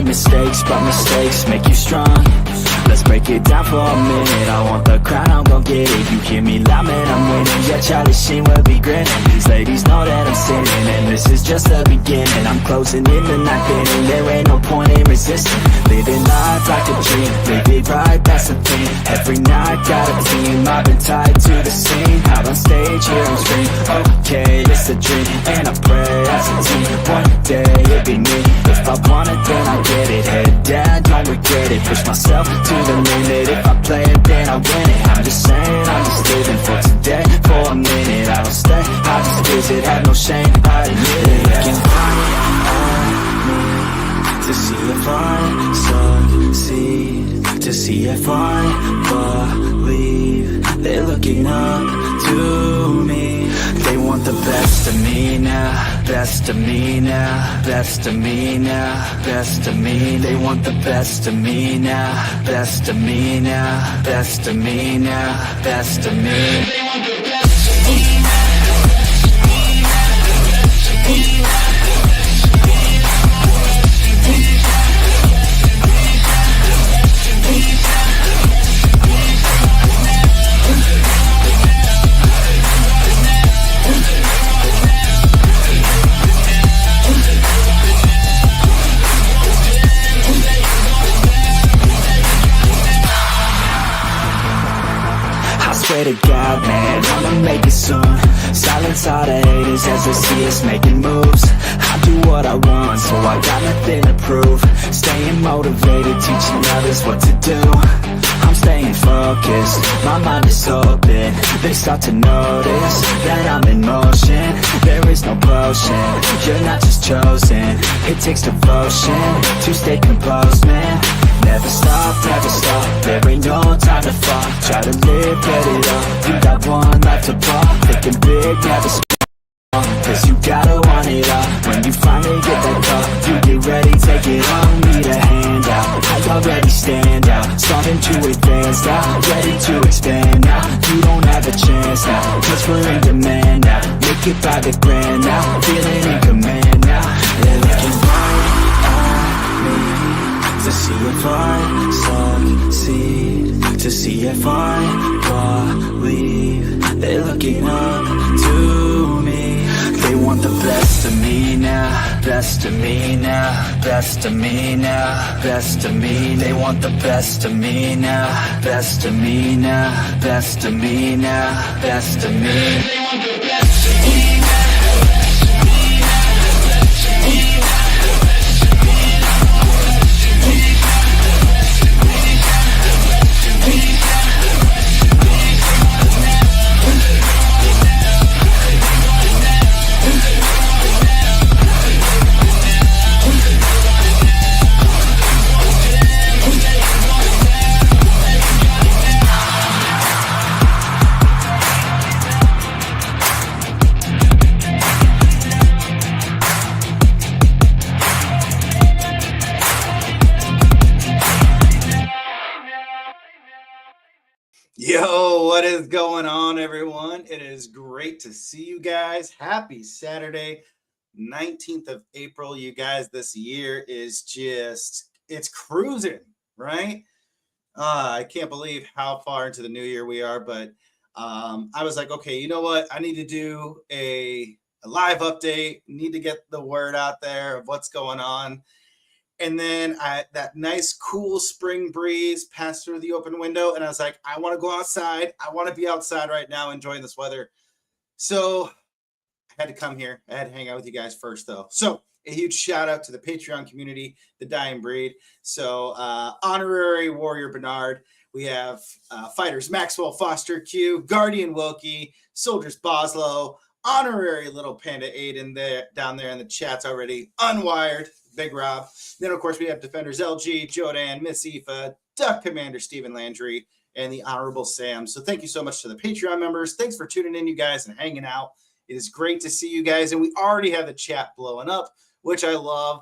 mistakes, but mistakes make you strong. Let's break it down for a minute. I want the crown, I'm gon' get it. You hear me loud, man, I'm winning. Yeah, Charlie Sheen will be grinning. These ladies know that I'm sinning, and this is just the beginning. I'm closing in the night inning. There ain't no point in resisting. Living life like a dream, live it right, that's the thing. Every night got a team, I've been tied to the scene. Out on stage, hear them scream, okay, it's a dream. And I pray as a team, one day it'll be me. If I want it, then I get it. Head down, don't regret it. Push myself to the limit. If I play it, then I win it. I'm just saying, I'm just living for today. For a minute, I don't stay, I just visit. Have no shame, I admit it. Looking right at me to see if I succeed, to see if I believe. They're looking up to me. They want the best of me now, best of me now, best of me now, best of me. They want the best of me now, best of me now, best of me now, best of me. They want the best of me now. Swear to God, man, I'ma make it soon. Silence all the haters as they see us making moves. I do what I want, so I got nothing to prove. Staying motivated, teaching others what to do. I'm staying focused, my mind is open. They start to notice that I'm in motion. There is no potion, you're not just chosen. It takes devotion to stay composed, man. Never stop, there ain't no time to fall. Try to live, get it up, you got one life to ball. Thinking big, never small, cause you gotta want it all. When you finally get that call, you get ready, take it on. Need a hand out, I already stand out. Starting to advance now, ready to expand now. You don't have a chance now, cause we're in demand now. Make it by the grand now, feeling in command now. They're looking right at me to see if I succeed, to see if I believe. They're looking up to me. They want the best of me now, best of me now, best of me now, best of me. They want the best of me now, best of me now, best of me now, best of me. They want the best of me now. Yo, what is going on, everyone? It is great to see you guys. Happy Saturday, 19th of April. You guys, this year is just, it's cruising, right? I can't believe how far into the new year we are, but I was like, okay, you know what? I need to do a live update, need to get the word out there of what's going on. And then that nice, cool spring breeze passed through the open window. And I was like, I want to go outside. I want to be outside right now enjoying this weather. So I had to come here. I had to hang out with you guys first, though. So a huge shout out to the Patreon community, the Dying Breed. So honorary Warrior Bernard. We have fighters Maxwell Foster Q, Guardian Wilkie, Soldiers Boslow, honorary Little Panda Aiden there, down there in the chats already, Unwired, Big Rob. Then, of course, we have Defenders LG, Jodan, Miss Aoife, Duck Commander Stephen Landry, and the Honorable Sam. So thank you so much to the Patreon members. Thanks for tuning in, you guys, and hanging out. It is great to see you guys. And we already have the chat blowing up, which I love.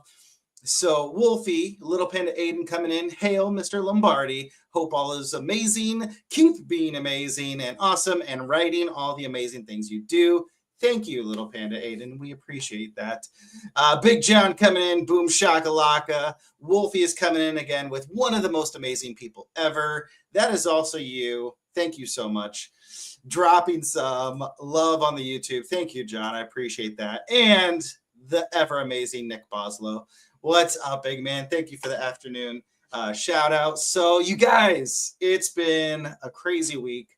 So Wolfie, Little Panda Aiden coming in. Hail, Mr. Lombardi. Hope all is amazing. Keep being amazing and awesome and writing all the amazing things you do. Thank you, little panda Aiden. We appreciate that. Big John coming in. Boom shakalaka. Wolfie is coming in again with one of the most amazing people ever. That is also you. Thank you so much. Dropping some love on the YouTube. Thank you, John. I appreciate that. And the ever amazing Nick Boslow. What's up, big man? Thank you for the afternoon shout out. So, you guys, it's been a crazy week.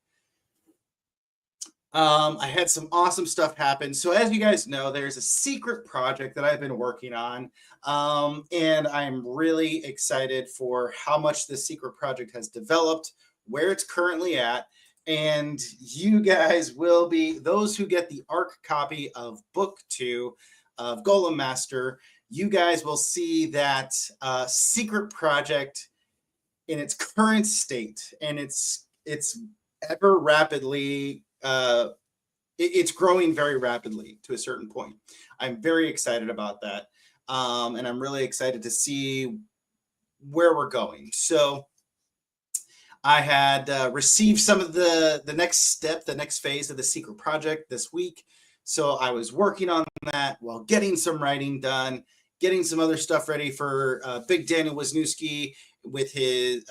I had some awesome stuff happen. So as you guys know, there's a secret project that I've been working on. And I'm really excited for how much this secret project has developed, where it's currently at. And you guys will be, those who get the ARC copy of book 2 of Golem Master, you guys will see that secret project in its current state. And it's ever rapidly it's growing very rapidly to a certain point. I'm very excited about that. And I'm really excited to see where we're going. So I had received some of the next step, the next phase of the secret project this week. So I was working on that while getting some writing done, getting some other stuff ready for Big Daniel Wisniewski with his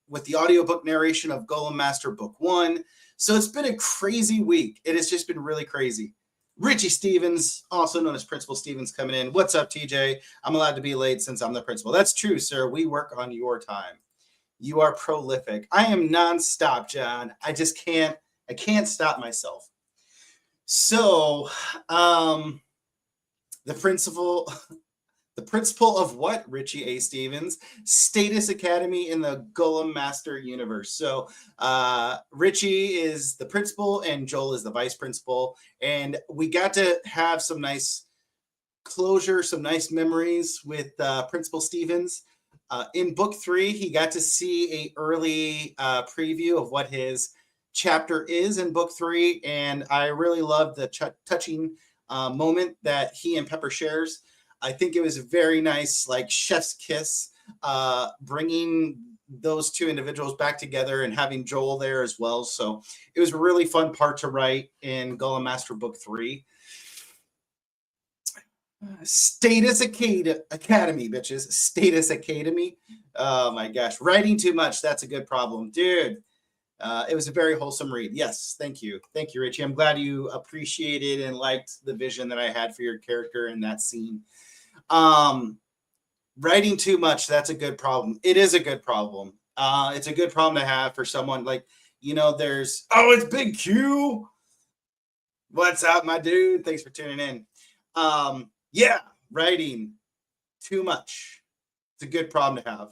with the audiobook narration of Golem Master Book 1. So it's been a crazy week. It has just been really crazy. Richie Stevens, also known as Principal Stevens, coming in. What's up, TJ? I'm allowed to be late since I'm the principal. That's true, sir. We work on your time. You are prolific. I am nonstop, John. I can't stop myself. So, the principal of what, Richie A. Stevens? Status Academy in the Golem Master universe. So Richie is the principal and Joel is the vice principal. And we got to have some nice closure, some nice memories with Principal Stevens. In book 3, he got to see an early preview of what his chapter is in book 3. And I really loved the touching moment that he and Pepper shares. I think it was a very nice, like, chef's kiss, bringing those two individuals back together and having Joel there as well. So it was a really fun part to write in Golem Master Book 3. Status Academy, bitches. Status Academy. Oh, my gosh. Writing too much. That's a good problem. Dude, it was a very wholesome read. Yes, thank you. Thank you, Richie. I'm glad you appreciated and liked the vision that I had for your character in that scene. Writing too much, that's a good problem. It is a good problem. It's a good problem to have for someone like, there's, it's Big Q. What's up, my dude? Thanks for tuning in. Yeah, writing too much. It's a good problem to have.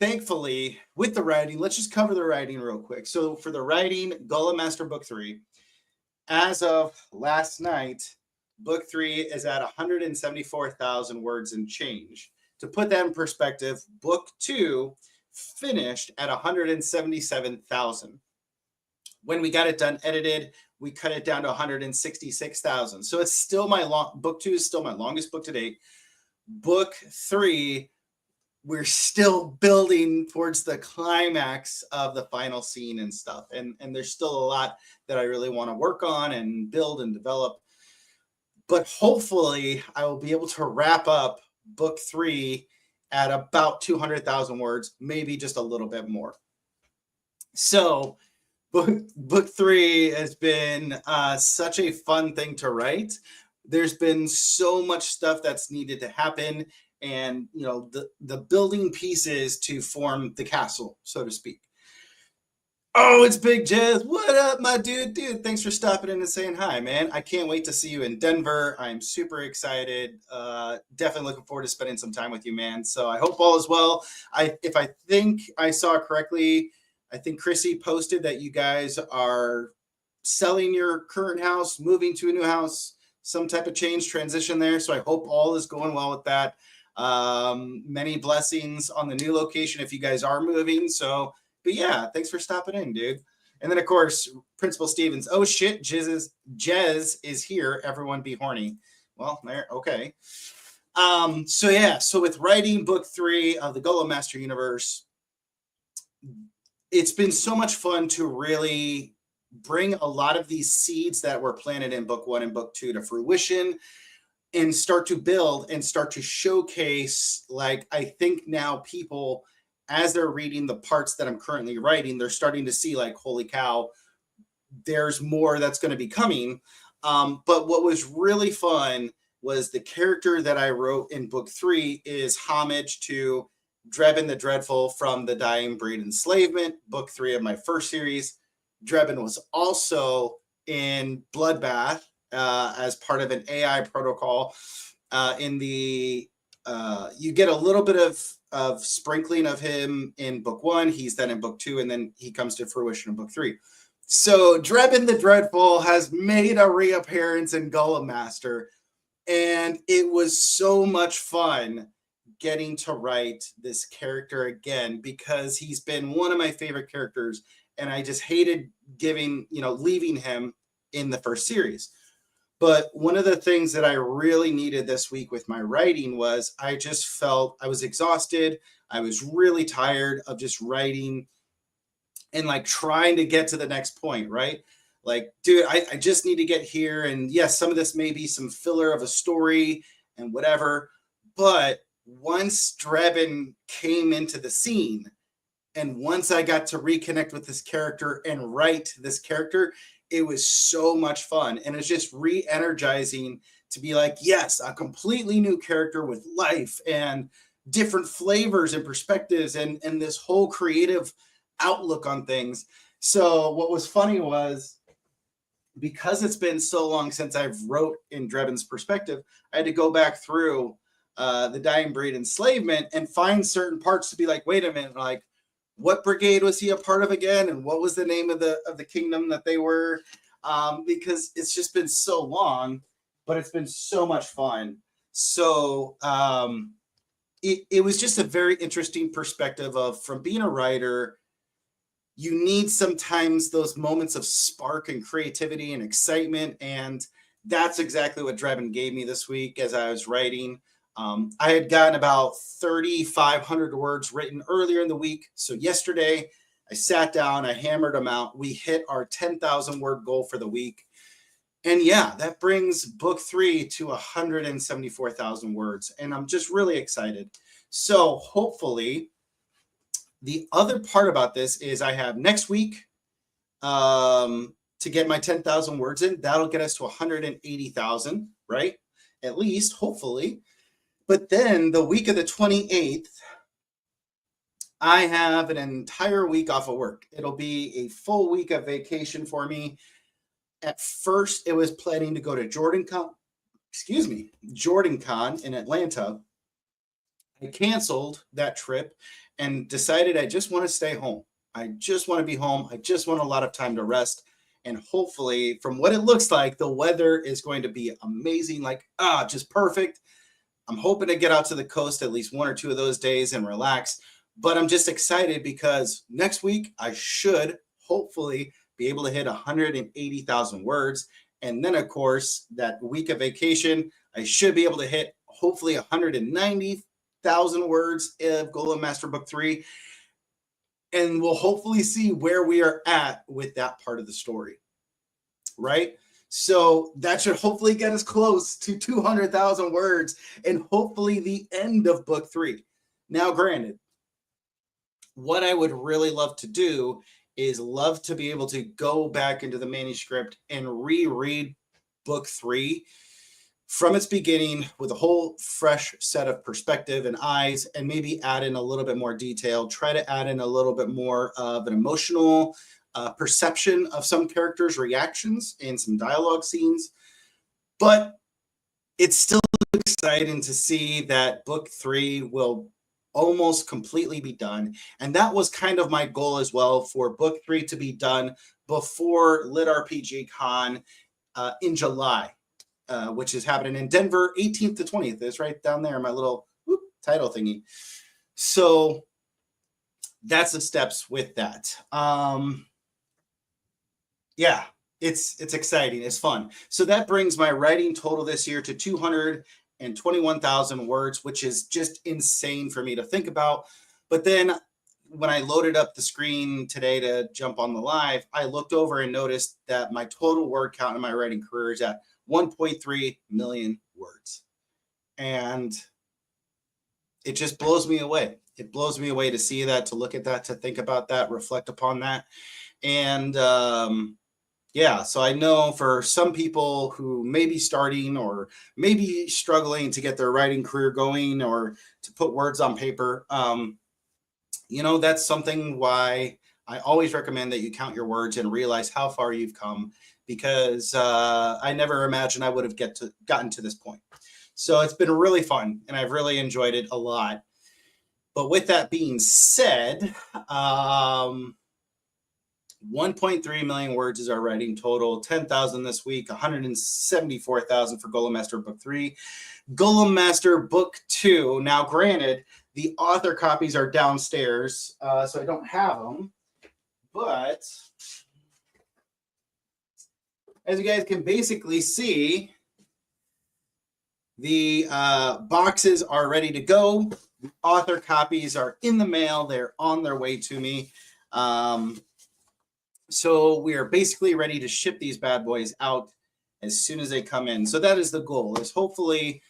Thankfully, with the writing, let's just cover the writing real quick. So for the writing, Golem Master Book 3, as of last night, Book 3 is at 174,000 words and change. To put that in perspective, Book 2 finished at 177,000. When we got it done edited, we cut it down to 166,000. So it's still Book 2 is still my longest book to date. Book 3, we're still building towards the climax of the final scene and stuff. And there's still a lot that I really want to work on and build and develop. But hopefully I will be able to wrap up Book 3 at about 200,000 words, maybe just a little bit more. So book 3 has been such a fun thing to write. There's been so much stuff that's needed to happen, and the building pieces to form the castle, so to speak. Oh, it's Big Jez. What up, my dude? Dude, thanks for stopping in and saying hi, man. I can't wait to see you in Denver. I'm super excited. Definitely looking forward to spending some time with you, man. So I hope all is well. If I think I saw correctly, I think Chrissy posted that you guys are selling your current house, moving to a new house, some type of change, transition there. So I hope all is going well with that. Many blessings on the new location if you guys are moving. So, but yeah, thanks for stopping in, dude. And then, of course, Principal Stevens. Oh, shit, Jez is here. Everyone be horny. Well, there, okay. So with writing Book 3 of the Golem Master universe, it's been so much fun to really bring a lot of these seeds that were planted in book 1 and book 2 to fruition and start to build and start to showcase, like, I think now people, as they're reading the parts that I'm currently writing, they're starting to see like, holy cow, there's more that's going to be coming. But what was really fun was the character that I wrote in book 3 is homage to Drebin the Dreadful from the Dying Breed Enslavement, book 3 of my first series. Drebin was also in Bloodbath as part of an AI protocol. In the you get a little bit of sprinkling of him in book 1. He's then in book 2, and then he comes to fruition in book 3. So Drebin the Dreadful has made a reappearance in Golem Master, and it was so much fun getting to write this character again, because he's been one of my favorite characters, and I just hated leaving him in the first series. But one of the things that I really needed this week with my writing was I just felt I was exhausted. I was really tired of just writing and like trying to get to the next point, right? Like, dude, I just need to get here. And yes, some of this may be some filler of a story and whatever. But once Drebin came into the scene, and once I got to reconnect with this character and write this character, it was so much fun. And it's just re-energizing to be like, yes, a completely new character with life and different flavors and perspectives and this whole creative outlook on things. So what was funny was, because it's been so long since I've wrote in Drebin's perspective, I had to go back through the Dying Breed Enslavement and find certain parts to be like, wait a minute, like, what brigade was he a part of again? And what was the name of the kingdom that they were? Because it's just been so long, but it's been so much fun. So it was just a very interesting perspective of, from being a writer, you need sometimes those moments of spark and creativity and excitement. And that's exactly what Drebin gave me this week as I was writing. I had gotten about 3,500 words written earlier in the week. So yesterday I sat down, I hammered them out. We hit our 10,000 word goal for the week. And yeah, that brings book 3 to 174,000 words. And I'm just really excited. So hopefully, the other part about this is I have next week to get my 10,000 words in. That'll get us to 180,000, right? At least, hopefully. But then the week of the 28th, I have an entire week off of work. It'll be a full week of vacation for me. At first, it was planning to go to JordanCon in Atlanta. I canceled that trip and decided I just want to stay home. I just want to be home. I just want a lot of time to rest. And hopefully, from what it looks like, the weather is going to be amazing, just perfect. I'm hoping to get out to the coast at least 1 or 2 of those days and relax. But I'm just excited because next week I should hopefully be able to hit 180,000 words. And then, of course, that week of vacation, I should be able to hit hopefully 190,000 words of Golem Master Book 3. And we'll hopefully see where we are at with that part of the story, right? So that should hopefully get us close to 200,000 words and hopefully the end of book 3. Now, granted, what I would really love to do is love to be able to go back into the manuscript and reread book 3 from its beginning with a whole fresh set of perspective and eyes, and maybe add in a little bit more detail, try to add in a little bit more of an emotional perception of some characters' reactions and some dialogue scenes. But it's still exciting to see that book 3 will almost completely be done. And that was kind of my goal as well, for book 3 to be done before Lit RPG Con in July, which is happening in Denver, 18th to 20th. It's right down there, my little title thingy. So that's the steps with that. Yeah, it's exciting. It's fun. So that brings my writing total this year to 221,000 words, which is just insane for me to think about. But then when I loaded up the screen today to jump on the live, I looked over and noticed that my total word count in my writing career is at 1.3 million words. And it just blows me away. It blows me away to see that, to look at that, to think about that, reflect upon that. And yeah, so I know for some people who may be starting or maybe struggling to get their writing career going or to put words on paper, that's something why I always recommend that you count your words and realize how far you've come, because I never imagined I would have gotten to this point. So it's been really fun and I've really enjoyed it a lot. But with that being said, 1.3 million words is our writing total, 10,000 this week, 174,000 for Golem Master Book 3. Golem Master Book 2, now granted, the author copies are downstairs, so I don't have them, but as you guys can basically see, the boxes are ready to go. The author copies are in the mail. They're on their way to me. So we are basically ready to ship these bad boys out as soon as they come in. So that is the goal, is hopefully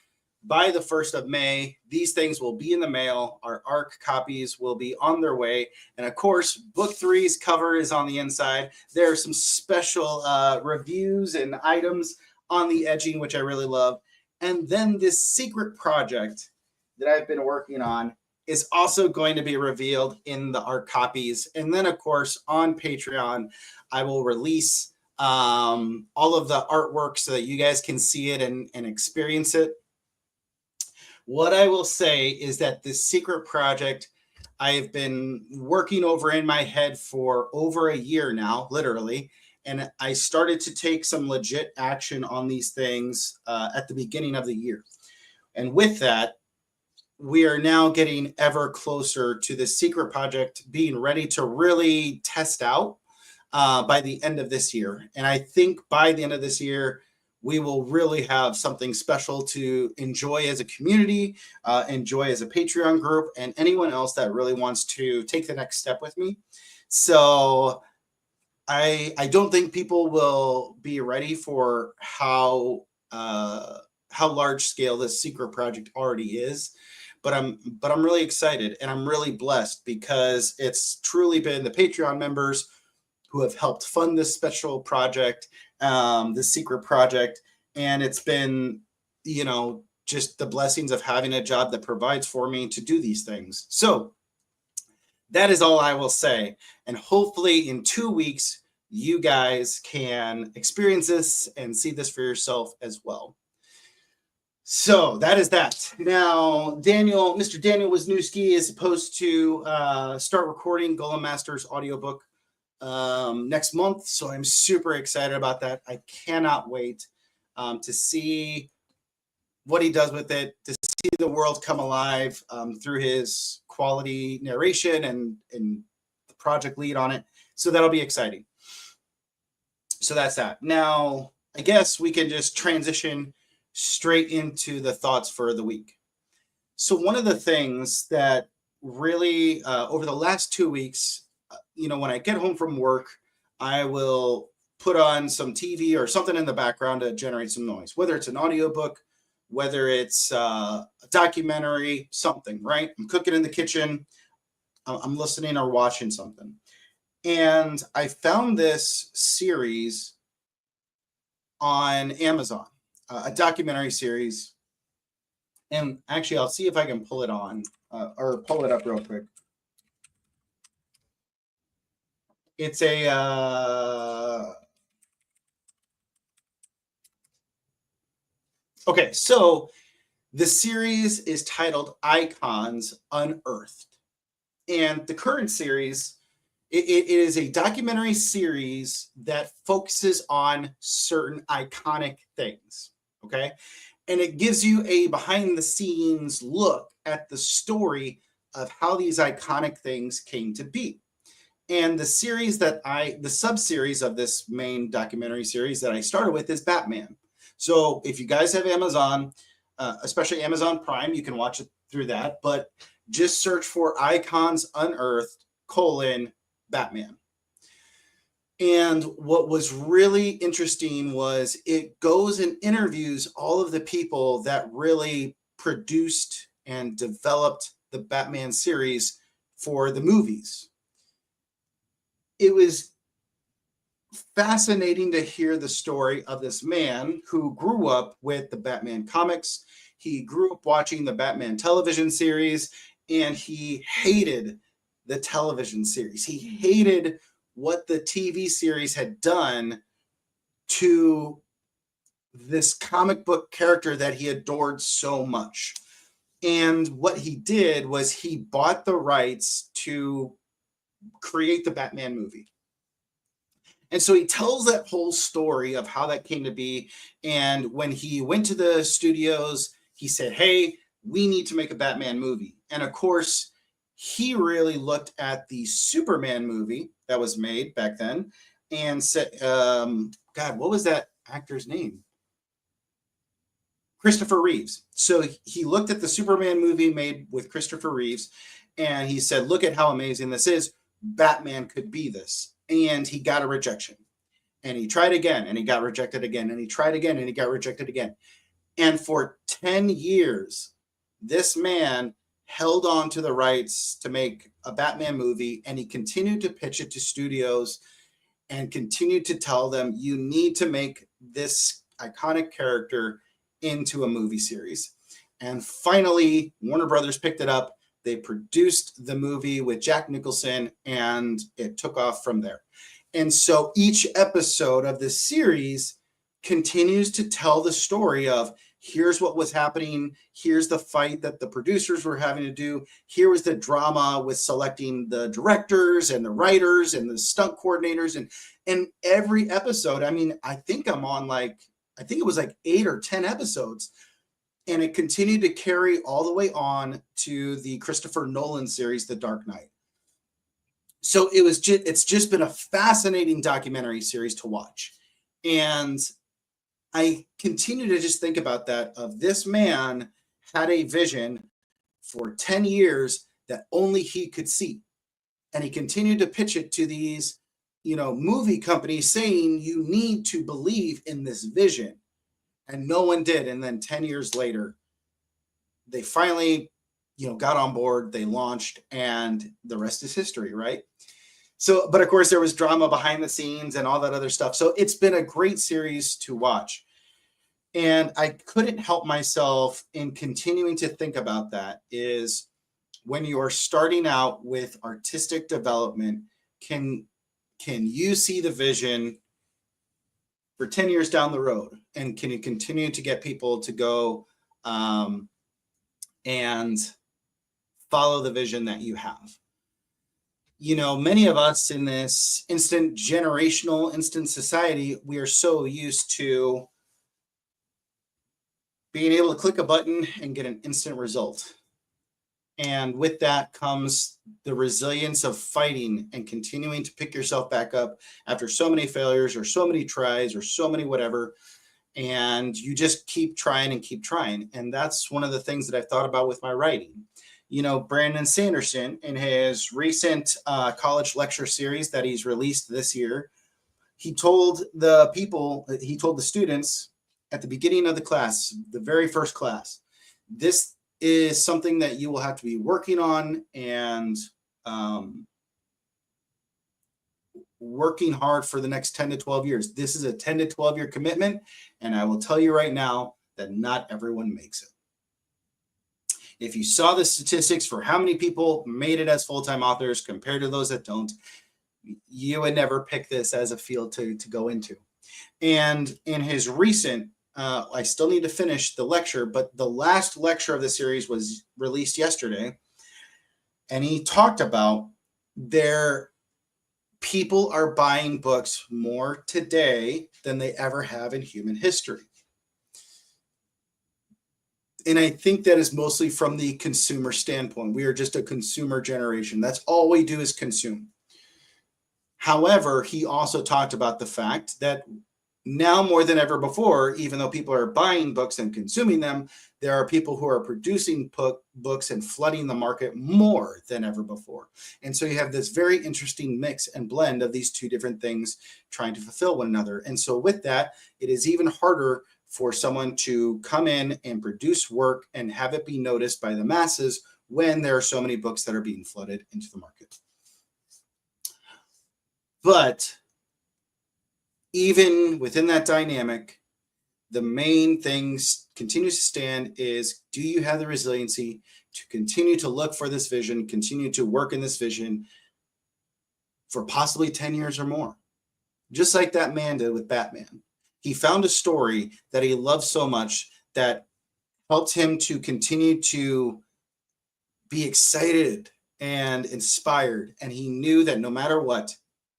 by the 1st of May, these things will be in the mail. Our ARC copies will be on their way. And of course, Book 3's cover is on the inside. There are some special reviews and items on the edging, which I really love. And then this secret project that I've been working on is also going to be revealed in the ARC copies. And then, of course, on Patreon, I will release all of the artwork so that you guys can see it and experience it. What I will say is that this secret project I've been working over in my head for over a year now, literally. And I started to take some legit action on these things at the beginning of the year. And with that, we are now getting ever closer to the secret project being ready to really test out by the end of this year. And I think by the end of this year, we will really have something special to enjoy as a community, enjoy as a Patreon group, and anyone else that really wants to take the next step with me. So I don't think people will be ready for how large scale this secret project already is. But I'm really excited and I'm really blessed, because it's truly been the Patreon members who have helped fund this special project, this secret project. And it's been, just the blessings of having a job that provides for me to do these things. So that is all I will say. And hopefully in 2 weeks, you guys can experience this and see this for yourself as well. So that is that. Now, Mr. Daniel Wisniewski is supposed to start recording Golem Master's audiobook next month. So I'm super excited about that. I cannot wait to see what he does with it, to see the world come alive through his quality narration and the project lead on it. So that'll be exciting. So that's that. Now, I guess we can just transition straight into the thoughts for the week. So one of the things that really over the last 2 weeks, when I get home from work, I will put on some TV or something in the background to generate some noise, whether it's an audiobook, whether it's a documentary, something, right? I'm cooking in the kitchen, I'm listening or watching something. And I found this series on Amazon, a documentary series. And actually, I'll see if I can pull it on or pull it up real quick. It's okay, so the series is titled Icons Unearthed. And the current series, it is a documentary series that focuses on certain iconic things, okay? And it gives you a behind-the-scenes look at the story of how these iconic things came to be. And the series the sub-series of this main documentary series that I started with is Batman. So if you guys have Amazon, especially Amazon Prime, you can watch it through that. But just search for Icons Unearthed Batman. And what was really interesting was it goes and interviews all of the people that really produced and developed the Batman series for the movies. It was fascinating to hear the story of this man who grew up with the Batman comics. He grew up watching the Batman television series, and he hated the television series. He hated what the TV series had done to this comic book character that he adored so much. And what he did was he bought the rights to create the Batman movie. And so he tells that whole story of how that came to be. And when he went to the studios, he said, hey, we need to make a Batman movie. And of course, he really looked at the Superman movie that was made back then and said, God, what was that actor's name? Christopher Reeves. So he looked at the Superman movie made with Christopher Reeves, and he said, look at how amazing this is. Batman could be this. And he got a rejection. And he tried again, and he got rejected again. And he tried again, and he got rejected again. And for 10 years, this man held on to the rights to make a Batman movie, and he continued to pitch it to studios and continued to tell them, you need to make this iconic character into a movie series. And finally, Warner Brothers picked it up. They produced the movie with Jack Nicholson, and it took off from there. And so each episode of this series continues to tell the story of, here's what was happening. Here's the fight that the producers were having to do. Here was the drama with selecting the directors and the writers and the stunt coordinators. And every episode, I mean, I think I'm on I think it was 8 or 10 episodes. And it continued to carry all the way on to the Christopher Nolan series, The Dark Knight. So it's just been a fascinating documentary series to watch. And I continue to just think about that, of this man had a vision for 10 years that only he could see. And he continued to pitch it to these, movie companies saying, you need to believe in this vision. And no one did. And then 10 years later, they finally, got on board, they launched, and the rest is history, right? So, but of course there was drama behind the scenes and all that other stuff. So it's been a great series to watch. And I couldn't help myself in continuing to think about that, is when you are starting out with artistic development, can you see the vision for 10 years down the road? And can you continue to get people to go and follow the vision that you have? Many of us in this instant society, we are so used to being able to click a button and get an instant result. And with that comes the resilience of fighting and continuing to pick yourself back up after so many failures or so many tries or so many whatever. And you just keep trying and keep trying. And that's one of the things that I've thought about with my writing. Brandon Sanderson, in his recent college lecture series that he's released this year, he told the students at the beginning of the class, the very first class, this is something that you will have to be working on and working hard for the next 10 to 12 years. This is a 10 to 12 year commitment. And I will tell you right now that not everyone makes it. If you saw the statistics for how many people made it as full-time authors compared to those that don't, you would never pick this as a field to go into. And in his recent, I still need to finish the lecture, but the last lecture of the series was released yesterday. And he talked about people are buying books more today than they ever have in human history. And I think that is mostly from the consumer standpoint. We are just a consumer generation. That's all we do is consume. However, he also talked about the fact that now more than ever before, even though people are buying books and consuming them, there are people who are producing books and flooding the market more than ever before. And so you have this very interesting mix and blend of these two different things trying to fulfill one another. And so with that, it is even harder for someone to come in and produce work and have it be noticed by the masses when there are so many books that are being flooded into the market. But even within that dynamic, the main things continues to stand is, do you have the resiliency to continue to look for this vision, continue to work in this vision for possibly 10 years or more? Just like that man did with Batman. He found a story that he loved so much that helped him to continue to be excited and inspired. And he knew that no matter what,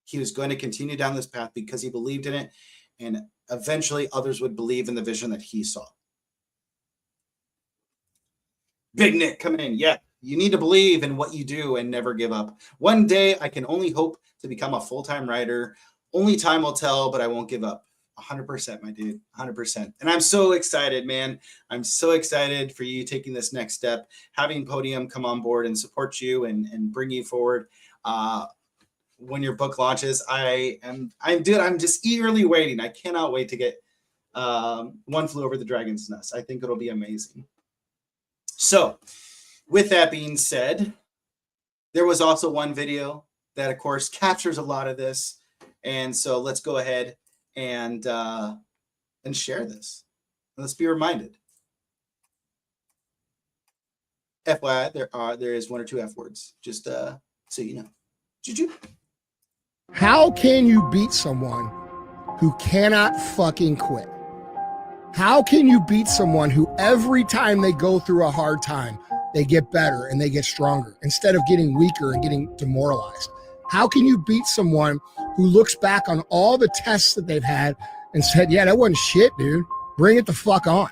he was going to continue down this path because he believed in it. And eventually others would believe in the vision that he saw. Big Nick coming in. Yeah, you need to believe in what you do and never give up. One day I can only hope to become a full-time writer. Only time will tell, but I won't give up. 100%, my dude, 100%. And I'm so excited, man. I'm so excited for you taking this next step, having Podium come on board and support you and bring you forward. When your book launches, I'm just eagerly waiting. I cannot wait to get One Flew Over the Dragon's Nest. I think it'll be amazing. So with that being said, there was also one video that, of course, captures a lot of this. And so let's go ahead and share this. Let's be reminded. FYI, there is one or two F words, just so you know. Choo-choo. How can you beat someone who cannot fucking quit? How can you beat someone who every time they go through a hard time, they get better and they get stronger instead of getting weaker and getting demoralized? How can you beat someone who looks back on all the tests that they've had and said, yeah, that wasn't shit, dude. Bring it the fuck on.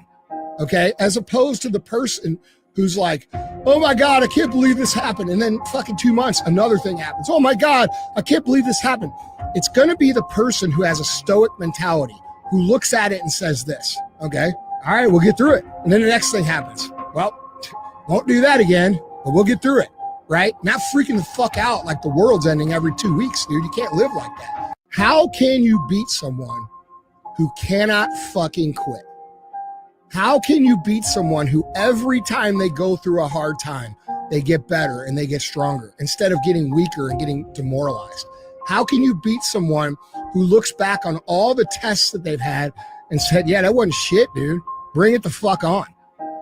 Okay. As opposed to the person who's like, oh my God, I can't believe this happened. And then fucking 2 months, another thing happens. Oh my God, I can't believe this happened. It's going to be the person who has a stoic mentality, who looks at it and says this, okay, all right, we'll get through it. And then the next thing happens. Well, won't do that again, but we'll get through it, right? Not freaking the fuck out like the world's ending every 2 weeks, dude. You can't live like that. How can you beat someone who cannot fucking quit? How can you beat someone who every time they go through a hard time, they get better and they get stronger instead of getting weaker and getting demoralized? How can you beat someone who looks back on all the tests that they've had and said, yeah, that wasn't shit, dude. Bring it the fuck on.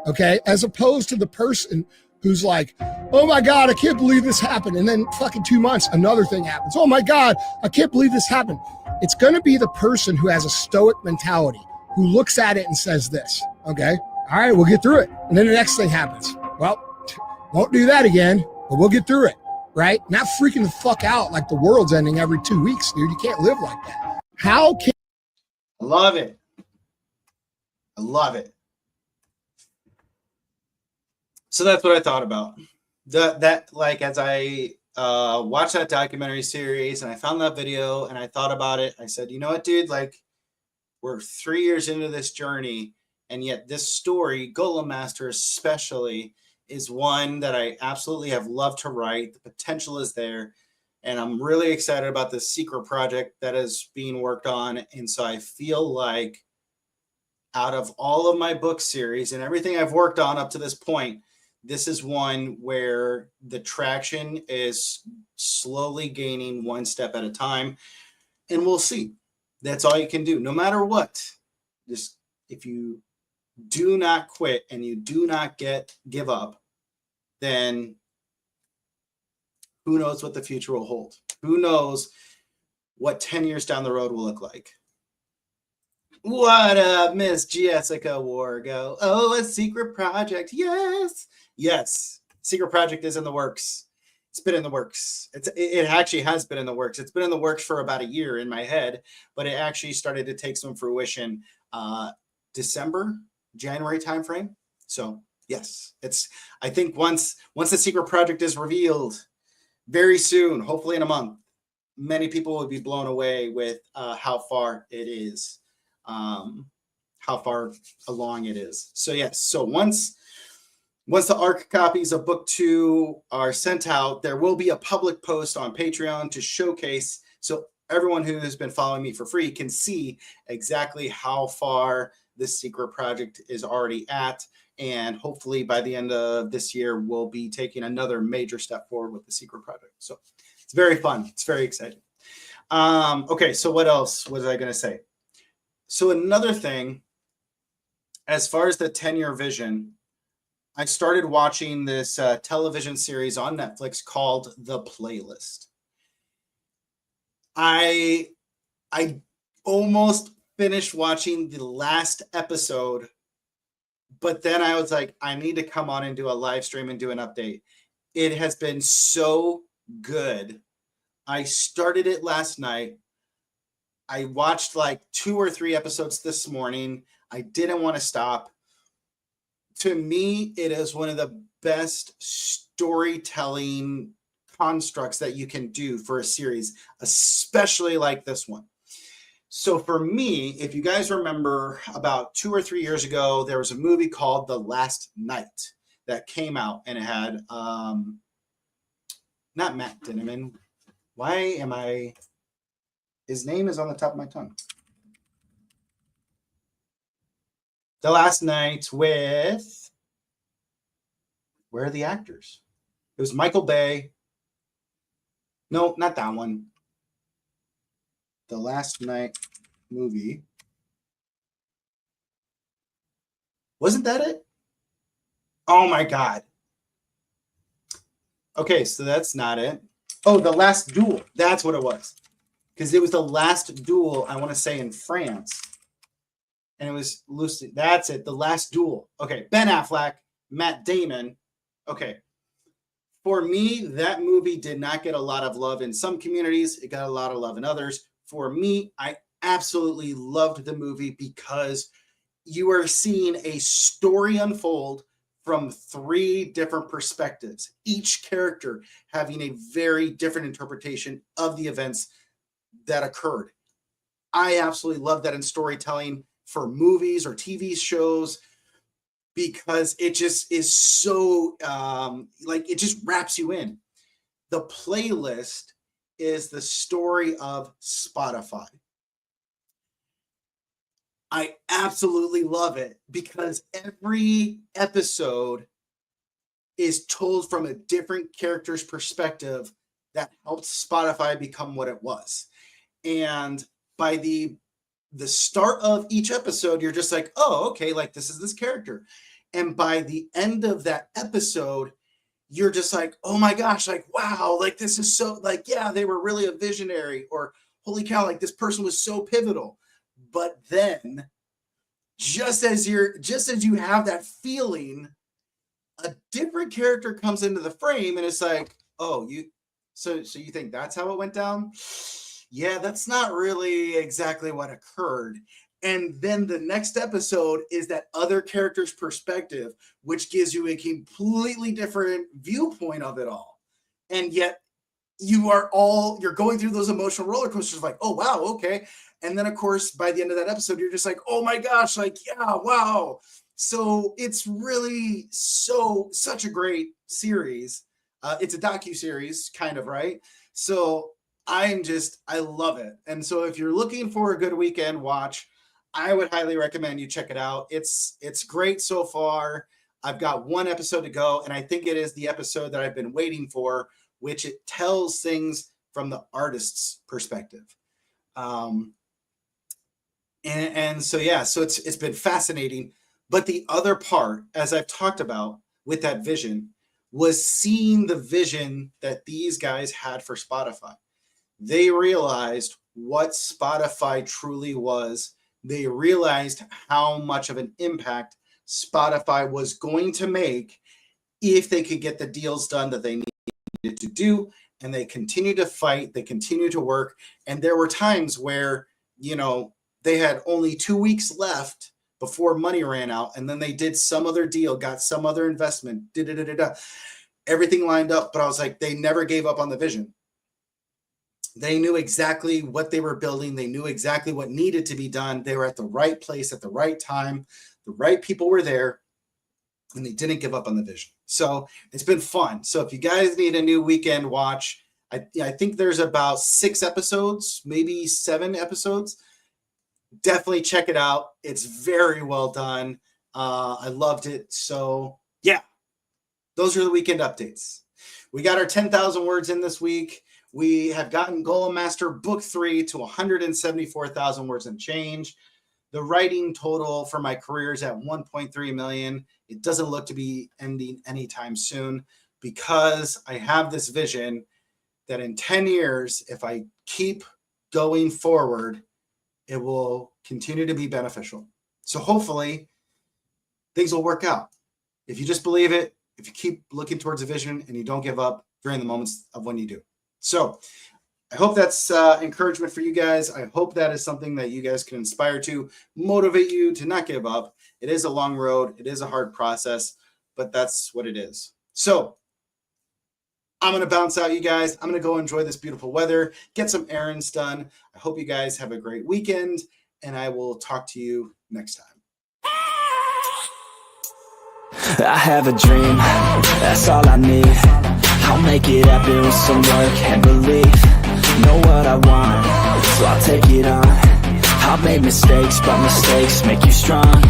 Okay. As opposed to the person who's like, oh my God, I can't believe this happened. And then fucking 2 months, another thing happens. Oh my God, I can't believe this happened. It's going to be the person who has a stoic mentality, who looks at it and says this, okay, all right, we'll get through it. And then the next thing happens. Well, won't do that again, but we'll get through it, right? Not freaking the fuck out like the world's ending every 2 weeks, dude. You can't live like that. How can... I love it. I love it. So that's what I thought about. That like, as I watched that documentary series and I found that video and I thought about it, I said, you know what, dude, like, we're 3 years into this journey, and yet this story, Golem Master especially, is one that I absolutely have loved to write. The potential is there, and I'm really excited about this secret project that is being worked on. And so I feel like out of all of my book series and everything I've worked on up to this point, this is one where the traction is slowly gaining one step at a time, and we'll see. That's all you can do. No matter what, just if you do not quit and you do not give up, then who knows what the future will hold? Who knows what 10 years down the road will look like? What up, Miss Jessica Wargo? Oh, a secret project. Yes. Yes. Secret project is in the works. It's been in the works. It actually has been in the works. It's been in the works for about a year in my head, but it actually started to take some fruition December, January timeframe. So yes, I think once the secret project is revealed very soon, hopefully in a month, many people will be blown away with how far it is. how far along it is. So yes, so once the ARC copies of book 2 are sent out, there will be a public post on Patreon to showcase, so everyone who has been following me for free can see exactly how far this secret project is already at. And hopefully by the end of this year, we'll be taking another major step forward with the secret project. So it's very fun. It's very exciting. Okay, so what else was I going to say? So another thing, as far as the 10-year vision, I started watching this television series on Netflix called The Playlist. I almost finished watching the last episode, but then I was like, I need to come on and do a live stream and do an update. It has been so good. I started it last night. I watched like 2 or 3 episodes this morning. I didn't want to stop. To me, it is one of the best storytelling constructs that you can do for a series, especially like this one. So for me, if you guys remember, about 2 or 3 years ago, there was a movie called The Last Night that came out, and it had not Matt Dinniman. Why am I? His name is on the top of my tongue. The Last Night with, where are the actors? It was Michael Bay. No, not that one. The Last Night movie. Wasn't that it? Oh my God. Okay, so that's not it. Oh, The Last Duel. That's what it was. Because it was The Last Duel, I want to say, in France. And it was Lucy. That's it. The Last Duel. Okay. Ben Affleck, Matt Damon. Okay. For me, that movie did not get a lot of love in some communities. It got a lot of love in others. For me, I absolutely loved the movie because you are seeing a story unfold from 3 different perspectives, each character having a very different interpretation of the events that occurred. I absolutely love that in storytelling for movies or TV shows, because it just is so like, it just wraps you in. The Playlist is the story of Spotify. I absolutely love it because every episode is told from a different character's perspective that helped Spotify become what it was. And by the start of each episode, you're just like, oh, okay, like this is this character. And by the end of that episode, you're just like, oh my gosh, like, wow, like this is so, like, yeah, they were really a visionary, or holy cow, like this person was so pivotal. But then just as you have that feeling, a different character comes into the frame and it's like, oh, so you think that's how it went down? Yeah, that's not really exactly what occurred. And then the next episode is that other character's perspective, which gives you a completely different viewpoint of it all. And yet you're going through those emotional roller coasters like, oh, wow, okay. And then, of course, by the end of that episode, you're just like, oh my gosh, like, yeah, wow. So it's really such a great series. It's a docu-series, kind of, right? So I love it. And so if you're looking for a good weekend watch, I would highly recommend you check it out. It's great so far. I've got 1 episode to go, and I think it is the episode that I've been waiting for, which it tells things from the artist's perspective. And so, yeah, so it's been fascinating. But the other part, as I've talked about with that vision, was seeing the vision that these guys had for Spotify. They realized what Spotify truly was. They realized how much of an impact Spotify was going to make if they could get the deals done that they needed to do. And they continued to fight. They continued to work. And there were times where, they had only 2 weeks left before money ran out. And then they did some other deal, got some other investment, everything lined up. But I was like, they never gave up on the vision. They knew exactly what they were building. They knew exactly what needed to be done. They were at the right place at the right time. The right people were there, and they didn't give up on the vision. So it's been fun. So if you guys need a new weekend watch, I think there's about 6 episodes, maybe 7 episodes. Definitely check it out. It's very well done. I loved it. So yeah, those are the weekend updates. We got our 10,000 words in this week. We have gotten Golem Master Book 3 to 174,000 words and change. The writing total for my career is at 1.3 million. It doesn't look to be ending anytime soon because I have this vision that in 10 years, if I keep going forward, it will continue to be beneficial. So hopefully things will work out. If you just believe it, if you keep looking towards a vision and you don't give up during the moments of when you do. So I hope that's encouragement for you guys. I hope that is something that you guys can inspire to, motivate you to not give up. It is a long road. It is a hard process, but that's what it is. So I'm going to bounce out, you guys. I'm going to go enjoy this beautiful weather, get some errands done. I hope you guys have a great weekend, and I will talk to you next time. I have a dream, that's all I need. I'll make it happen with some work and belief. Know what I want, so I'll take it on. I'll make mistakes, but mistakes make you strong.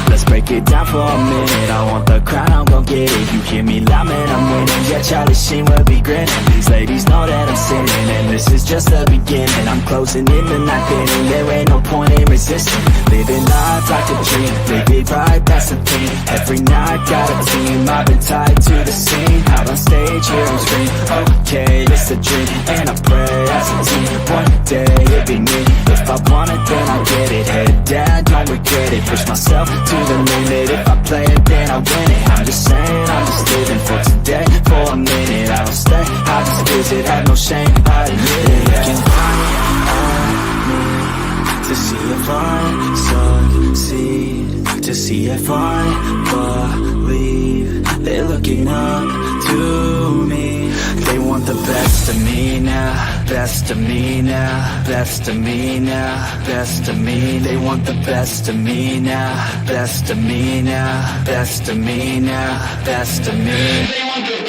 Let's break it down for a minute. I want the crown, I'm gon' get it. You hear me loud, man, I'm winning. Yeah, Charlie Sheen will be grinning. These ladies know that I'm sinning, and this is just the beginning. I'm closing in the night inning. There ain't no point in resisting. Living life like a dream, live it right, that's the thing. Every night got a team, I've been tied to the scene. Out on stage, here and scream. Okay, it's a dream, and I pray as a team. One day it'll be me. If I want it, then I'll get it. Head down, don't regret it. Push myself to the limit. If I play it, then I win it. I'm just saying, I'm just living for today. For a minute, I don't stay, I just visit. Have no shame, I admit it. You can find me to see if I succeed, to see if I believe. They're looking up to me. They want the best of me now, best of me now, best of me now, best of me. They want the best of me now, best of me now, best of me now, best of me. They want the